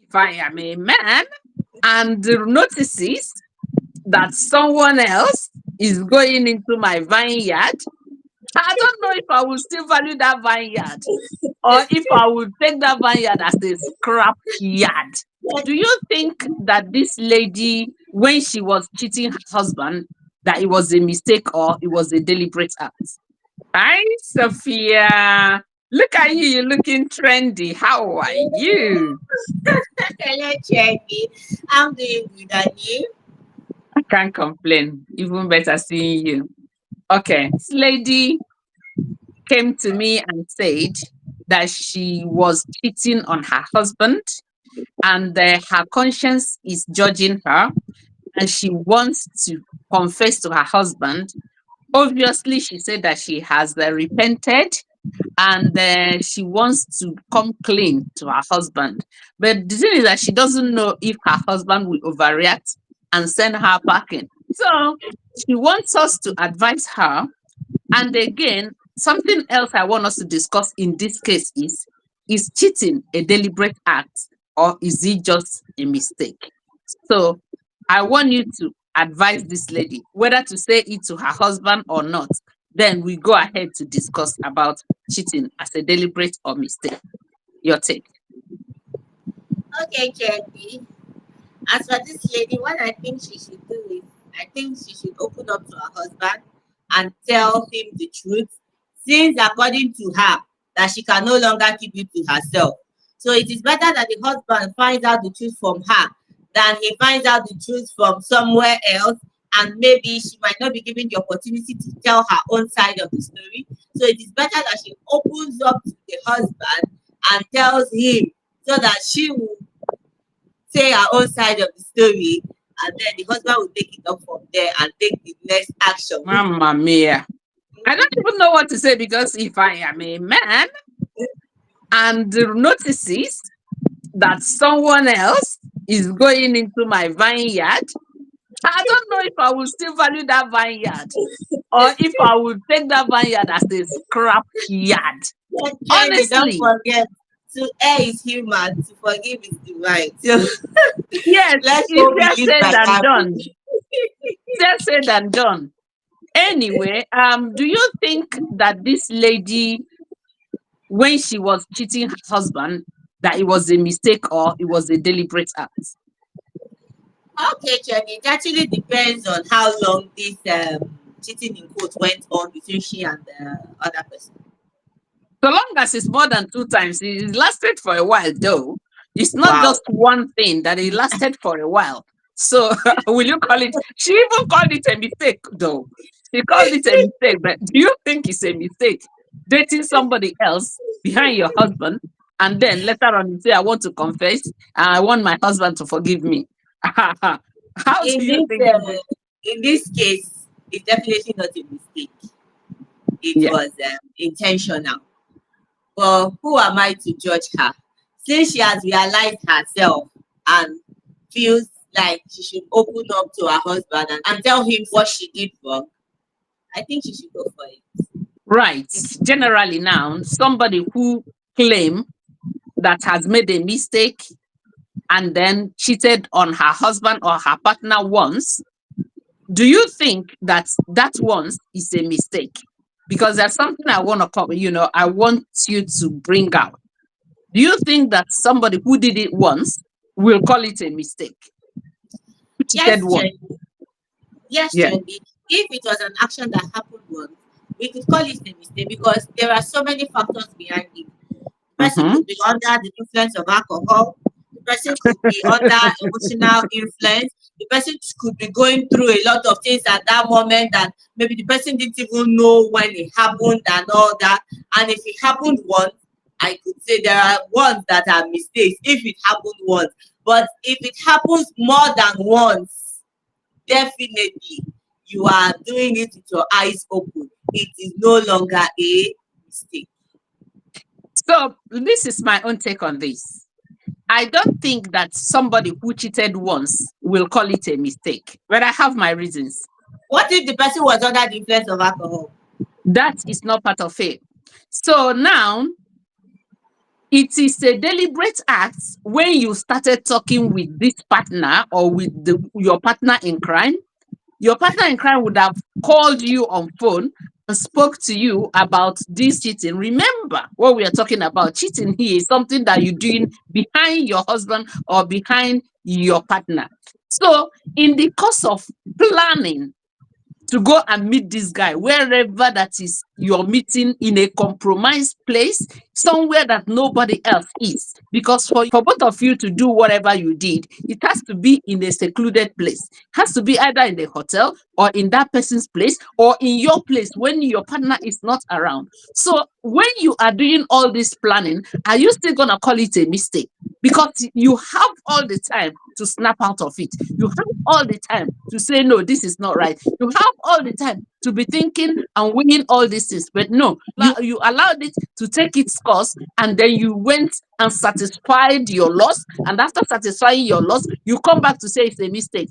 if I am a man and notices that someone else is going into my vineyard, I don't know if I will still value that vineyard or if I will take that vineyard as a scrap yard. Do you think that this lady, when she was cheating her husband, that it was a mistake or it was a deliberate act? Hi, Sophia. Look at you. You're looking trendy. How are you? Hello, Cherry. I'm doing good, and you? I can't complain. Even better seeing you. Okay. This lady came to me and said that she was cheating on her husband and her conscience is judging her and she wants to confess to her husband. Obviously, she said that she has repented and she wants to come clean to her husband. But the thing is that she doesn't know if her husband will overreact and send her packing. So she wants us to advise her. And again, something else I want us to discuss in this case is cheating a deliberate act or is it just a mistake? So I want you to advise this lady whether to say it to her husband or not. Then we go ahead to discuss about cheating as a deliberate or mistake. Your take. Okay, Cherry. As for this lady, what I think she should do is, I think she should open up to her husband and tell him the truth, since according to her, that she can no longer keep it to herself. So it is better that the husband finds out the truth from her than he finds out the truth from somewhere else, and maybe she might not be given the opportunity to tell her own side of the story. So it is better that she opens up to the husband and tells him, so that she will say her own side of the story, and then the husband will take it up from there and take the next action. Mamma mia. I don't even know what to say because if I am a man and notices that someone else is going into my vineyard, I don't know if I will still value that vineyard or if I will take that vineyard as a scrap yard. But Jenny, don't Honestly, forget, to err is human, to forgive is divine. So yes, let's go easier believe said by than that. done. Easier said than done. Anyway, do you think that this lady, when she was cheating her husband, that it was a mistake or it was a deliberate act? Okay, Jenny, it actually depends on how long this cheating in quote went on between she and the other person. So long as it's more than two times, it lasted for a while, though. It's not Wow. just one thing that it lasted for a while. So will you call it? She even called it a mistake, though. She called it a mistake. But do you think it's a mistake dating somebody else behind your husband, and then later on you say, "I want to confess, and I want my husband to forgive me"? How do In you this think? in this case, it's definitely not a mistake. It Yeah. was intentional. But who am I to judge her? Since she has realized herself and feels like she should open up to her husband and tell him what she did wrong, I think she should go for it. Right. Generally, now somebody who claim that has made a mistake and then cheated on her husband or her partner once, do you think that that once is a mistake? Because there's something I want to come, I want you to bring out. Do you think that somebody who did it once will call it a mistake? Who cheated Yes, once? Jenny. Yes, Yeah. Jenny. If it was an action that happened once, we could call it a mistake because there are so many factors behind it. The person Mm-hmm. could be under the influence of alcohol. The person could be under emotional influence. The person could be going through a lot of things at that moment that maybe the person didn't even know when it happened and all that. And if it happened once, I could say there are ones that are mistakes if it happened once. But if it happens more than once, definitely you are doing it with your eyes open. It is no longer a mistake. So this is my own take on this. I don't think that somebody who cheated once will call it a mistake, but I have my reasons. What if the person was under the influence of alcohol? That is not part of it. So now, It is a deliberate act when you started talking with this partner or with your partner in crime. Your partner in crime would have called you on phone and spoke to you about this cheating. Remember what we are talking about. Cheating here is something that you're doing behind your husband or behind your partner. So, in the course of planning to go and meet this guy wherever that is you're meeting, in a compromised place, somewhere that nobody else is, because for both of you to do whatever you did, it has to be in a secluded place. It has to be either in the hotel or in that person's place or in your place when your partner is not around. So when you are doing all this planning, are you still going to call it a mistake? Because you have all the time to snap out of it. You have all the time to say, no, this is not right. You have all the time to be thinking and weighing all these things. But no, you allowed it to take its course, and then you went and satisfied your loss. And after satisfying your loss, you come back to say it's a mistake.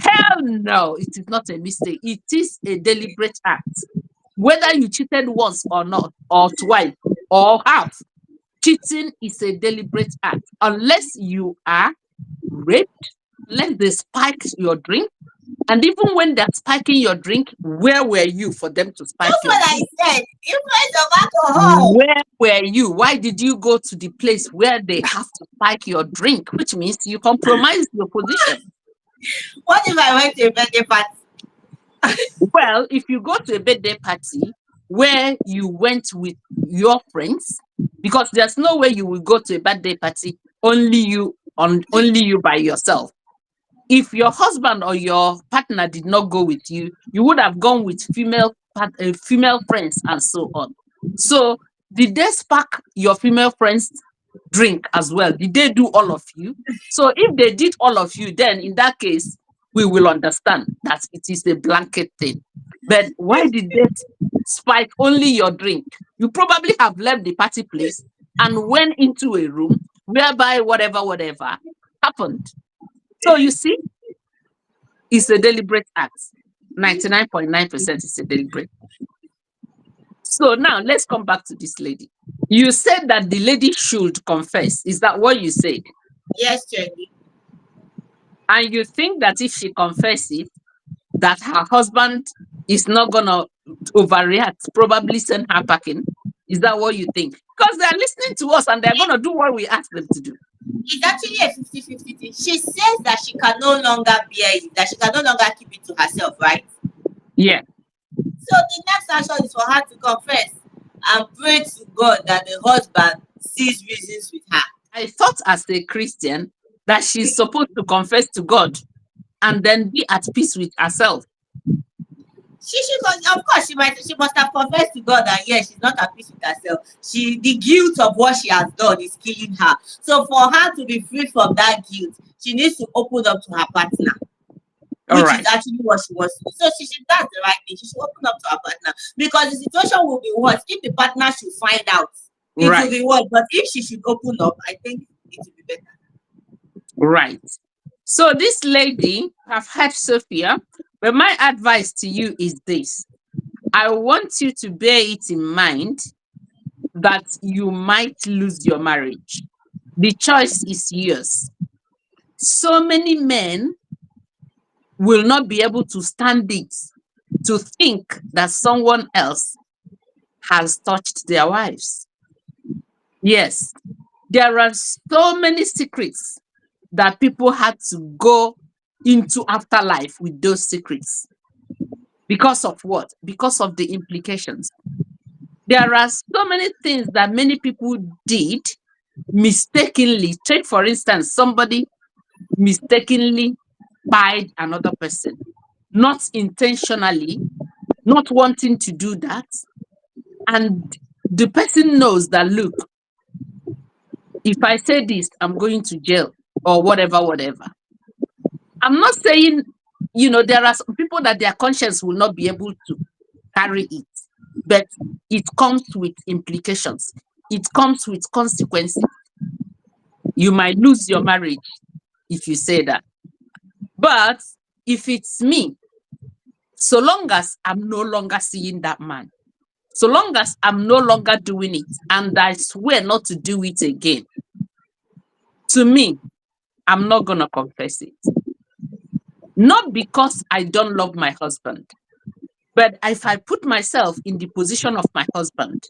Hell no, it is not a mistake. It is a deliberate act. Whether you cheated once or not, or twice, or half, cheating is a deliberate act. Unless you are raped, unless they spike your drink. And even when they're spiking your drink, where were you for them to spike That's your what I drink? said. Influence of alcohol. Where were you? Why did you go to the place where they have to spike your drink? Which means you compromise your position. What if I went to a birthday party? Well, if you go to a birthday party where you went with your friends, because there's no way you will go to a birthday party only you by yourself. If your husband or your partner did not go with you, you would have gone with female friends and so on. So did they spark your female friends drink as well? Did they do all of you? So if they did all of you, then in that case, we will understand that it is a blanket thing. But why did they spike only your drink? You probably have left the party place and went into a room whereby whatever happened. So you see, it's a deliberate act. 99.9% is a deliberate. So now let's come back to this lady. You said that the lady should confess. Is that what you said? Yes, Trendy. And you think that if she confesses, that her husband is not gonna overreact, probably send her packing? Is that what you think? Because they're listening to us and they're gonna do what we ask them to do. It's actually a 50-50 thing. She says that she can no longer bear it, that she can no longer keep it to herself, right? Yeah. So the next action is for her to confess and pray to God that the husband sees reasons with her. I thought as a Christian that she's supposed to confess to God and then be at peace with herself. Of course, she must have confessed to God that yes, she's not at peace with herself. The guilt of what she has done is killing her. So for her to be free from that guilt, she needs to open up to her partner, which is actually what she wants to do. So that's the right thing. She should open up to her partner, because the situation will be worse if the partner should find out. It will be worse. But if she should open up, I think it will be better. Right. So this lady, I've heard Sophia, but my advice to you is this. I want you to bear it in mind that you might lose your marriage. The choice is yours. So many men will not be able to stand it, to think that someone else has touched their wives. Yes, there are so many secrets that people had to go into afterlife with those secrets. Because of what? Because of the implications. There are so many things that many people did mistakenly. Take, for instance, somebody mistakenly spied another person, not intentionally, not wanting to do that. And the person knows that, look, if I say this, I'm going to jail or whatever. I'm not saying, there are some people that their conscience will not be able to carry it, but it comes with implications. It comes with consequences. You might lose your marriage if you say that. But if it's me, so long as I'm no longer seeing that man, So long as I'm no longer doing it and I swear not to do it again, to me, I'm not going to confess it. Not because I don't love my husband, but if I put myself in the position of my husband,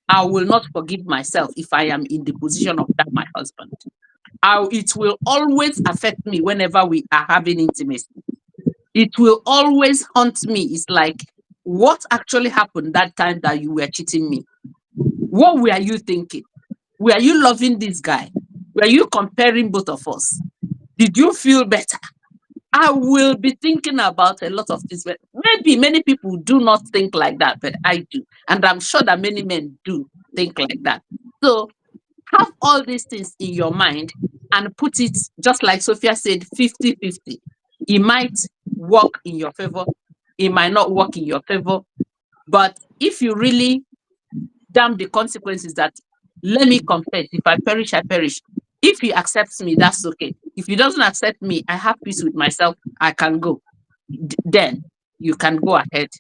I will not forgive myself if I am in the position of that my husband. It will always affect me whenever we are having intimacy. It will always haunt me. It's like, what actually happened that time that you were cheating me? What were you thinking? Were you loving this guy? Were you comparing both of us? Did you feel better? I will be thinking about a lot of things. But maybe many people do not think like that, but I do. And I'm sure that many men do think like that. So have all these things in your mind and put it, just like Sophia said, 50-50. It might work in your favor. It might not work in your favor. But if you really damn the consequences that, let me confess, if I perish, I perish. If he accepts me, that's okay. If he doesn't accept me, I have peace with myself, I can go. Then you can go ahead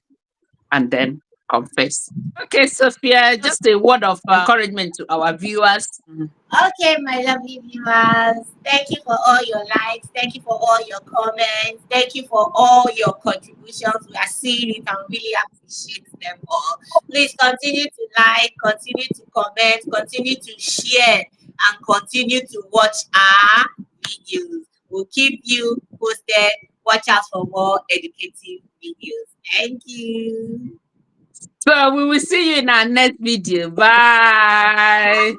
and then confess. Okay, Sophia, just a word of encouragement to our viewers. Okay, my lovely viewers, thank you for all your likes. Thank you for all your comments. Thank you for all your contributions. We are seeing it and really appreciate them all. Please continue to like, continue to comment, continue to share, and continue to watch our videos. We'll keep you posted. Watch out for more educative videos. Thank you. So we will see you in our next video. Bye.